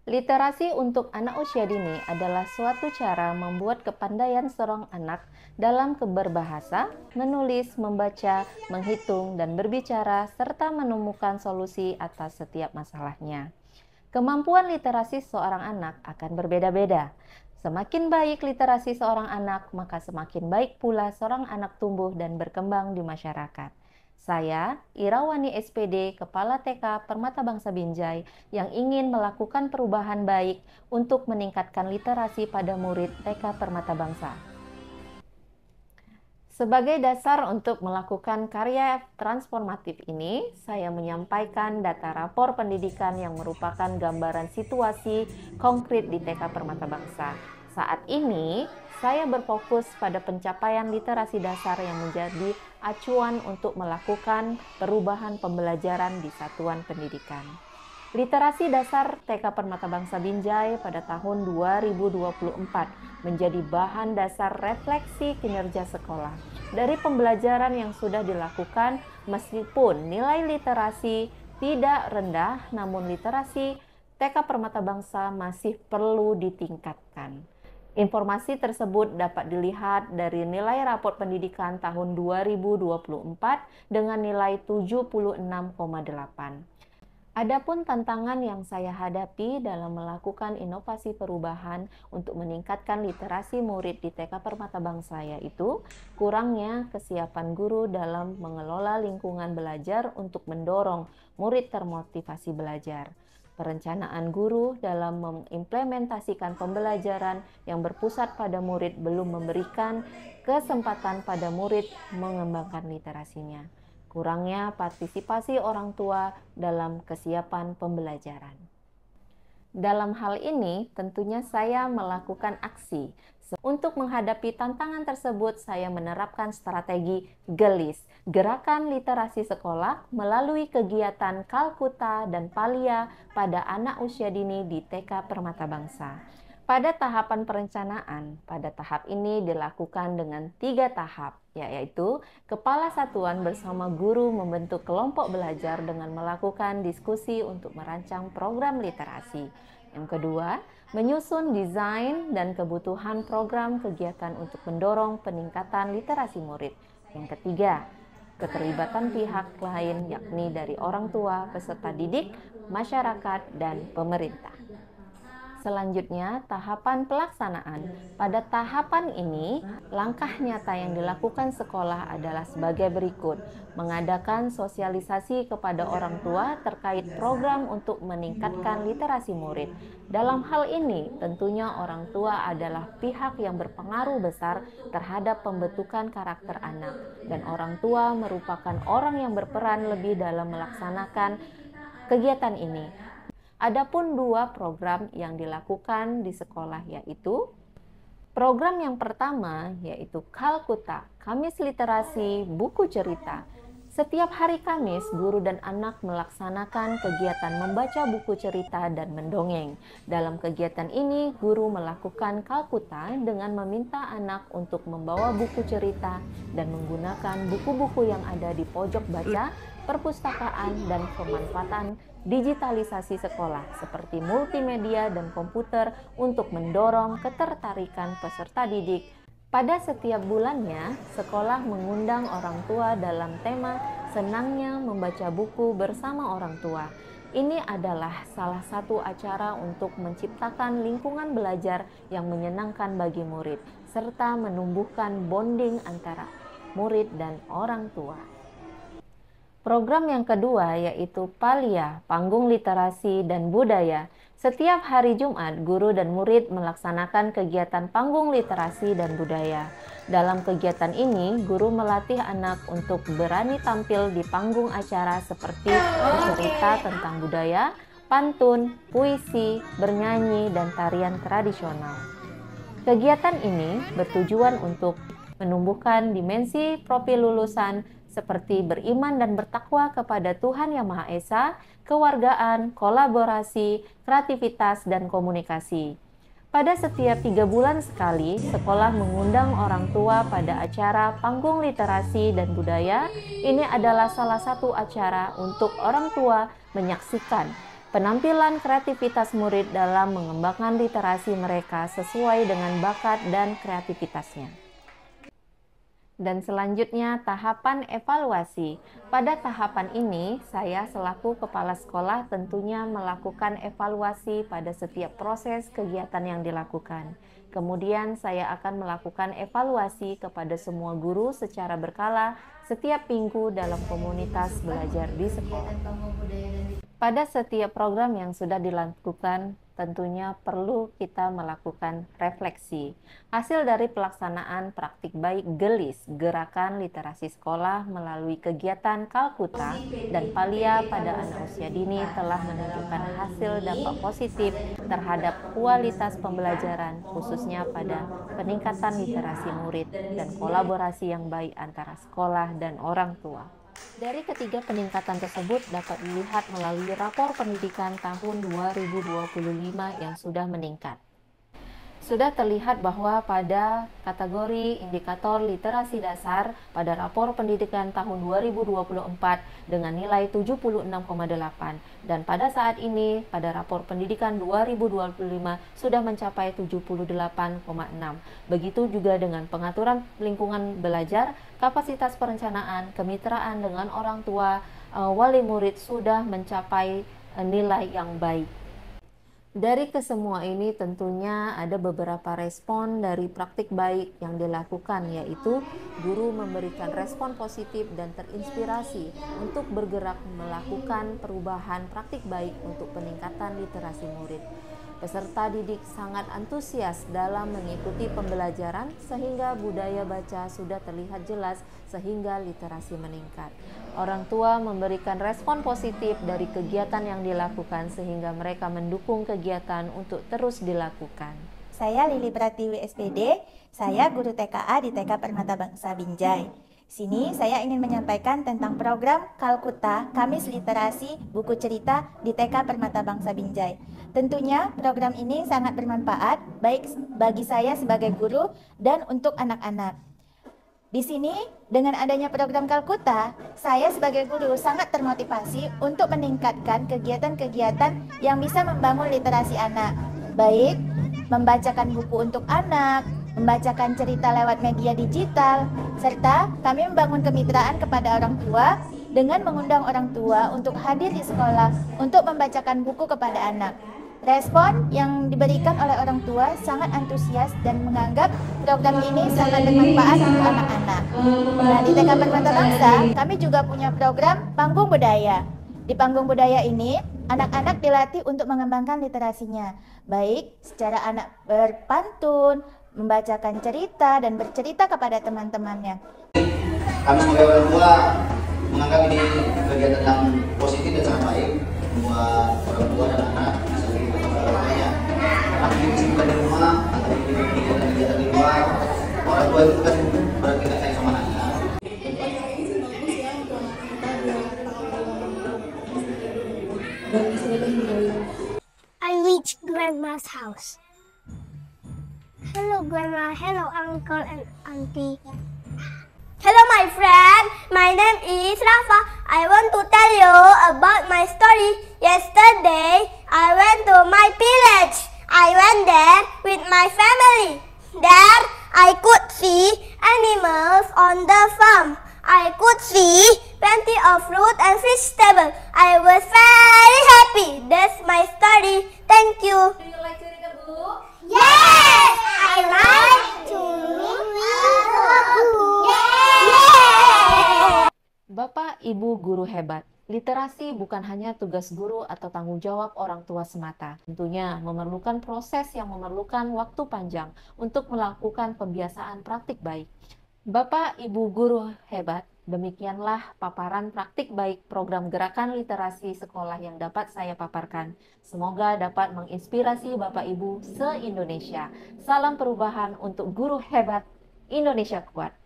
Literasi untuk anak usia dini adalah suatu cara membuat kepandaian seorang anak dalam berbahasa, menulis, membaca, menghitung, dan berbicara, serta menemukan solusi atas setiap masalahnya. Kemampuan literasi seorang anak akan berbeda-beda. Semakin baik literasi seorang anak, maka semakin baik pula seorang anak tumbuh dan berkembang di masyarakat. Saya, Irawani SPD, Kepala TK Permata Bangsa Binjai, yang ingin melakukan perubahan baik untuk meningkatkan literasi pada murid TK Permata Bangsa. Sebagai dasar untuk melakukan karya transformatif ini, saya menyampaikan data rapor pendidikan yang merupakan gambaran situasi konkret di TK Permata Bangsa. Saat ini, saya berfokus pada pencapaian literasi dasar yang menjadi acuan untuk melakukan perubahan pembelajaran di satuan pendidikan. Literasi dasar TK Permata Bangsa Binjai pada tahun 2024 menjadi bahan dasar refleksi kinerja sekolah. Dari pembelajaran yang sudah dilakukan, meskipun nilai literasi tidak rendah, namun literasi TK Permata Bangsa masih perlu ditingkatkan. Informasi tersebut dapat dilihat dari nilai raport pendidikan tahun 2024 dengan nilai 76,8. Adapun tantangan yang saya hadapi dalam melakukan inovasi perubahan untuk meningkatkan literasi murid di TK Permata Bangsa yaitu kurangnya kesiapan guru dalam mengelola lingkungan belajar untuk mendorong murid termotivasi belajar. Perencanaan guru dalam mengimplementasikan pembelajaran yang berpusat pada murid belum memberikan kesempatan pada murid mengembangkan literasinya. Kurangnya partisipasi orang tua dalam kesiapan pembelajaran. Dalam hal ini, tentunya saya melakukan aksi. Untuk menghadapi tantangan tersebut, saya menerapkan strategi GELIS, Gerakan Literasi Sekolah, melalui kegiatan Kalkuta dan Palia pada anak usia dini di TK Permata Bangsa. Pada tahapan perencanaan, pada tahap ini dilakukan dengan 3 tahap, yaitu Kepala Satuan bersama guru membentuk kelompok belajar dengan melakukan diskusi untuk merancang program literasi. Yang kedua, menyusun desain dan kebutuhan program kegiatan untuk mendorong peningkatan literasi murid. Yang ketiga, keterlibatan pihak lain yakni dari orang tua, peserta didik, masyarakat, dan pemerintah. Selanjutnya, tahapan pelaksanaan. Pada tahapan ini, langkah nyata yang dilakukan sekolah adalah sebagai berikut. Mengadakan sosialisasi kepada orang tua terkait program untuk meningkatkan literasi murid. Dalam hal ini, tentunya orang tua adalah pihak yang berpengaruh besar terhadap pembentukan karakter anak. Dan orang tua merupakan orang yang berperan lebih dalam melaksanakan kegiatan ini. Adapun 2 program yang dilakukan di sekolah yaitu program yang pertama yaitu Kalkuta, Kamis Literasi Buku Cerita. Setiap hari Kamis, guru dan anak melaksanakan kegiatan membaca buku cerita dan mendongeng. Dalam kegiatan ini, guru melakukan Kalkuta dengan meminta anak untuk membawa buku cerita dan menggunakan buku-buku yang ada di pojok baca, perpustakaan, dan pemanfaatan digitalisasi sekolah seperti multimedia dan komputer untuk mendorong ketertarikan peserta didik. Pada setiap bulannya, sekolah mengundang orang tua dalam tema senangnya membaca buku bersama orang tua. Ini adalah salah satu acara untuk menciptakan lingkungan belajar yang menyenangkan bagi murid, serta menumbuhkan bonding antara murid dan orang tua. Program yang kedua yaitu Palia, Panggung Literasi dan Budaya. Setiap hari Jumat, guru dan murid melaksanakan kegiatan panggung literasi dan budaya. Dalam kegiatan ini, guru melatih anak untuk berani tampil di panggung acara seperti bercerita tentang budaya, pantun, puisi, bernyanyi, dan tarian tradisional. Kegiatan ini bertujuan untuk menumbuhkan dimensi profil lulusan seperti beriman dan bertakwa kepada Tuhan Yang Maha Esa, kewargaan, kolaborasi, kreativitas, dan komunikasi. Pada setiap 3 bulan sekali, sekolah mengundang orang tua pada acara panggung literasi dan budaya. Ini adalah salah satu acara untuk orang tua menyaksikan penampilan kreativitas murid dalam mengembangkan literasi mereka sesuai dengan bakat dan kreativitasnya. Dan selanjutnya, tahapan evaluasi. Pada tahapan ini, saya selaku kepala sekolah tentunya melakukan evaluasi pada setiap proses kegiatan yang dilakukan. Kemudian, saya akan melakukan evaluasi kepada semua guru secara berkala setiap minggu dalam komunitas belajar di sekolah. Pada setiap program yang sudah dilakukan, tentunya perlu kita melakukan refleksi. Hasil dari pelaksanaan praktik baik GELIS, Gerakan Literasi Sekolah melalui kegiatan Kalkuta dan Palia pada anak usia dini telah menunjukkan hasil dampak positif terhadap kualitas pembelajaran, khususnya pada peningkatan literasi murid dan kolaborasi yang baik antara sekolah dan orang tua. Dari ketiga peningkatan tersebut dapat dilihat melalui rapor pendidikan tahun 2025 yang sudah meningkat. Sudah terlihat bahwa pada kategori indikator literasi dasar pada rapor pendidikan tahun 2024 dengan nilai 76,8 dan pada saat ini pada rapor pendidikan 2025 sudah mencapai 78,6. Begitu juga dengan pengaturan lingkungan belajar, kapasitas perencanaan, kemitraan dengan orang tua, wali murid sudah mencapai nilai yang baik. Dari kesemua ini tentunya ada beberapa respon dari praktik baik yang dilakukan, yaitu guru memberikan respon positif dan terinspirasi untuk bergerak melakukan perubahan praktik baik untuk peningkatan literasi murid. Peserta didik sangat antusias dalam mengikuti pembelajaran sehingga budaya baca sudah terlihat jelas sehingga literasi meningkat. Orang tua memberikan respon positif dari kegiatan yang dilakukan sehingga mereka mendukung kegiatan untuk terus dilakukan. Saya Lili Pratiwi SPD, saya guru TKA di TK Permata Bangsa Binjai. Sini saya ingin menyampaikan tentang program Kalkuta Kamis Literasi Buku Cerita di TK Permata Bangsa Binjai. Tentunya program ini sangat bermanfaat baik bagi saya sebagai guru dan untuk anak-anak. Di sini dengan adanya program Kalkuta, saya sebagai guru sangat termotivasi untuk meningkatkan kegiatan-kegiatan yang bisa membangun literasi anak, baik membacakan buku untuk anak, membacakan cerita lewat media digital, serta kami membangun kemitraan kepada orang tua dengan mengundang orang tua untuk hadir di sekolah untuk membacakan buku kepada anak. Respon yang diberikan oleh orang tua sangat antusias dan menganggap program ini sangat bermanfaat untuk anak-anak. Nah, di TK Permata Bangsa, kami juga punya program Panggung Budaya. Di Panggung Budaya ini, anak-anak dilatih untuk mengembangkan literasinya, baik secara anak berpantun, membacakan cerita, dan bercerita kepada teman-temannya. Kami sebagai orang tua menganggap ini kegiatan yang positif dan sangat baik buat orang tua dan anak. Aktivitas di rumah atau kegiatan di luar, orang tua itu kan berarti nggak sayang sama anaknya. I reached Grandma's house. Hello, Grandma. Hello, Uncle and Auntie. Hello, my friend. My name is Rafa. I want to tell you about my story. Yesterday, I went to my village. I went there with my family. There, I could see animals on the farm. I could see plenty of fruit and vegetables. I was very happy. That's my story. Thank you. Do you like to read a book? Yes, I like to read a book. Yes. Bapak, Ibu guru hebat, literasi bukan hanya tugas guru atau tanggung jawab orang tua semata. Tentunya memerlukan proses yang memerlukan waktu panjang untuk melakukan pembiasaan praktik baik. Bapak, Ibu guru hebat, demikianlah paparan praktik baik program Gerakan Literasi Sekolah yang dapat saya paparkan. Semoga dapat menginspirasi Bapak Ibu se-Indonesia. Salam perubahan untuk guru hebat, Indonesia kuat.